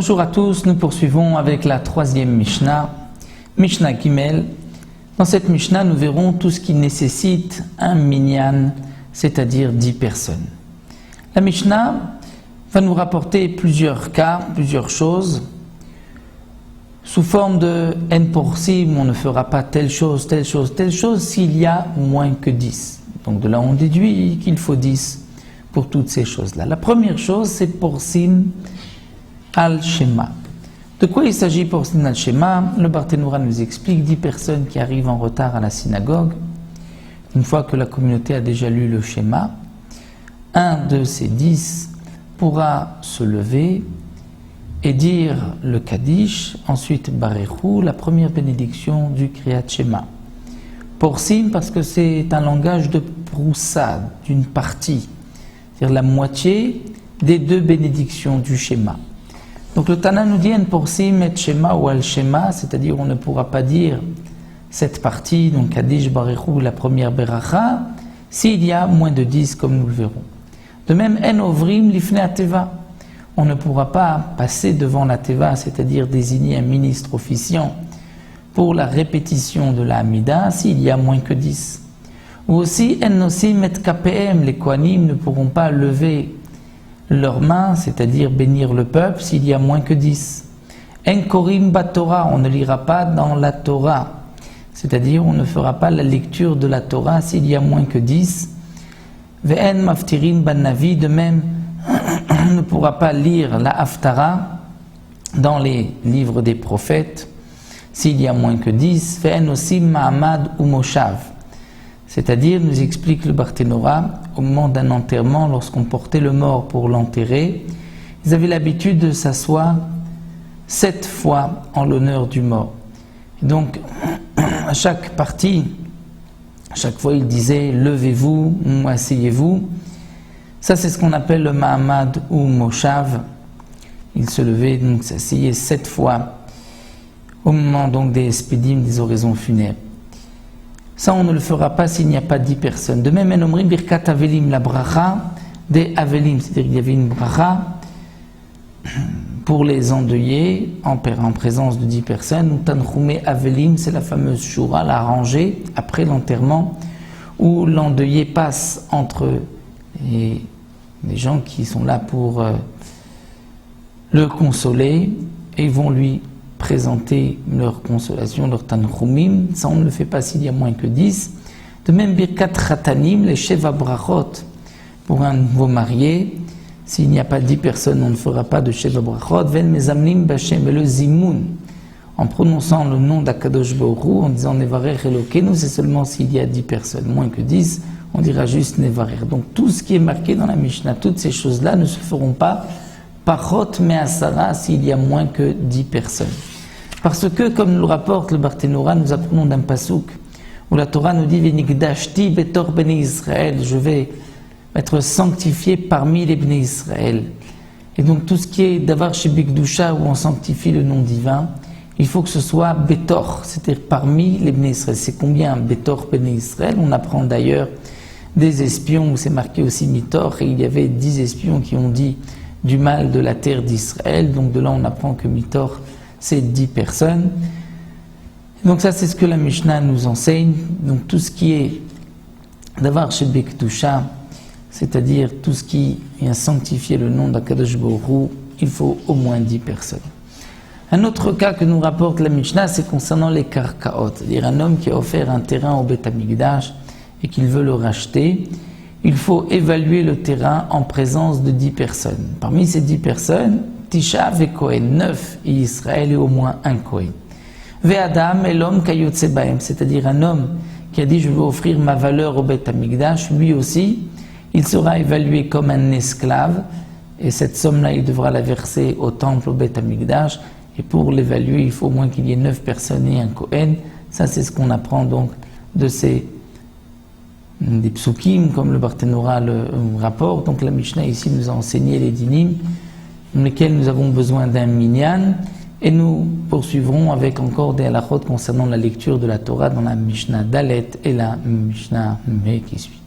Bonjour à tous, nous poursuivons avec la troisième Mishnah, Mishnah Gimel. Dans cette Mishnah, nous verrons tout ce qui nécessite un minyan, c'est-à-dire 10 personnes. La Mishnah va nous rapporter plusieurs cas, plusieurs choses, sous forme de en porsim, on ne fera pas telle chose, telle chose, telle chose s'il y a moins que 10. Donc de là on déduit qu'il faut 10 pour toutes ces choses-là. La première chose, c'est porsim al-shema. De quoi il s'agit porsim al-shema? Le Barthénoura nous explique 10 personnes qui arrivent en retard à la synagogue. Une fois que la communauté a déjà lu le schéma, un de ces 10 pourra se lever et dire le Kaddish, ensuite Barechou, la première bénédiction du Kriyat Shema. Porsim parce que c'est un langage de proussa, d'une partie, c'est-à-dire la moitié des 2 bénédictions du schéma. Donc le Tana nous dit en porsim et Shema ou al Shema, c'est-à-dire on ne pourra pas dire cette partie, donc Kaddish, Barechou, la première Beracha, s'il y a moins de 10 comme nous le verrons. De même, en ovrim lifne ateva. On ne pourra pas passer devant la teva, c'est-à-dire désigner un ministre officiant pour la répétition de la Hamida s'il y a moins que 10. Ou aussi, en nosim et kpm, les kohanim ne pourront pas lever leurs mains, c'est-à-dire bénir le peuple s'il y a moins que 10. En korim bat Torah, on ne lira pas dans la Torah, c'est-à-dire on ne fera pas la lecture de la Torah s'il y a moins que 10. Ve'en maftirin ban navi, de même, on ne pourra pas lire la Haftara dans les livres des prophètes s'il y a moins que 10. Ve'en osim ma'amad ou moshav, c'est-à-dire, nous explique le Barthénoura, au moment d'un enterrement, lorsqu'on portait le mort pour l'enterrer, ils avaient l'habitude de s'asseoir 7 fois en l'honneur du mort. Et donc, à chaque partie, à chaque fois, il disait « levez-vous » ou « asseyez-vous ». Ça, c'est ce qu'on appelle le Mahamad ou Moshav. Il se levait, donc s'asseyait 7 fois au moment donc des Espedim, des oraisons funèbres. Ça, on ne le fera pas s'il n'y a pas 10 personnes. De même, en omrim birkat avelim, la bracha des avelim, c'est-à-dire qu'il y avait une bracha pour les endeuillés en présence de 10 personnes. Ou tanchoumé avelim, c'est la fameuse shura, la rangée après l'enterrement, où l'endeuillé passe entre les gens qui sont là pour le consoler et ils vont lui présenter leur consolation, leur tanchumim. Ça, on ne le fait pas s'il y a moins que 10. De même, birkat khatanim, les sheva brachot, pour un nouveau marié, s'il n'y a pas 10 personnes, on ne fera pas de sheva brachot. Ven mezamnim b'Hashem, et le zimoun, en prononçant le nom d'Akadosh Baruch Hu, en disant nevarech Elokeinu, c'est seulement s'il y a 10 personnes. Moins que 10, on dira juste nevarech. Donc tout ce qui est marqué dans la Mishnah, toutes ces choses-là ne se feront pas parot me'asara s'il y a moins que 10 personnes. Parce que, comme nous le rapporte le Barthénoura, nous apprenons d'un pasouk où la Torah nous dit Venikdashti betor bnei Israël, je vais être sanctifié parmi les bnei Israël. Et donc tout ce qui est davar shebikdusha, où on sanctifie le nom divin, il faut que ce soit betor, c'est-à-dire parmi les bnei Israël. C'est combien betor bnei Israël? On apprend d'ailleurs des espions où c'est marqué aussi mitor, et il y avait 10 espions qui ont dit du mal de la terre d'Israël. Donc de là on apprend que mitor, c'est 10 personnes. Donc ça, c'est ce que la Mishnah nous enseigne. Donc tout ce qui est d'avar shebekdusha, c'est-à-dire tout ce qui vient sanctifier le nom d'Akadosh Baruch Hu, il faut au moins 10 personnes. Un autre cas que nous rapporte la Mishnah, c'est concernant les karkaot, c'est-à-dire un homme qui a offert un terrain au Beth Amikdash et qu'il veut le racheter. Il faut évaluer le terrain en présence de 10 personnes. Parmi ces 10 personnes, Tisha ve Kohen, 9 Israël et au moins un Kohen. Ve Adam et l'homme kayotse baem, c'est-à-dire un homme qui a dit je veux offrir ma valeur au Beth Amikdash, lui aussi, il sera évalué comme un esclave et cette somme-là, il devra la verser au temple, au Beth Amikdash, et pour l'évaluer, il faut au moins qu'il y ait 9 personnes et un Kohen. Ça, c'est ce qu'on apprend donc de ces des psukim, comme le Barthénoura le rapporte. Donc la Mishnah ici nous a enseigné les dinim, dans lesquels nous avons besoin d'un minyan, et nous poursuivrons avec encore des halachot concernant la lecture de la Torah dans la Mishnah Dalet et la Mishnah Me qui suit.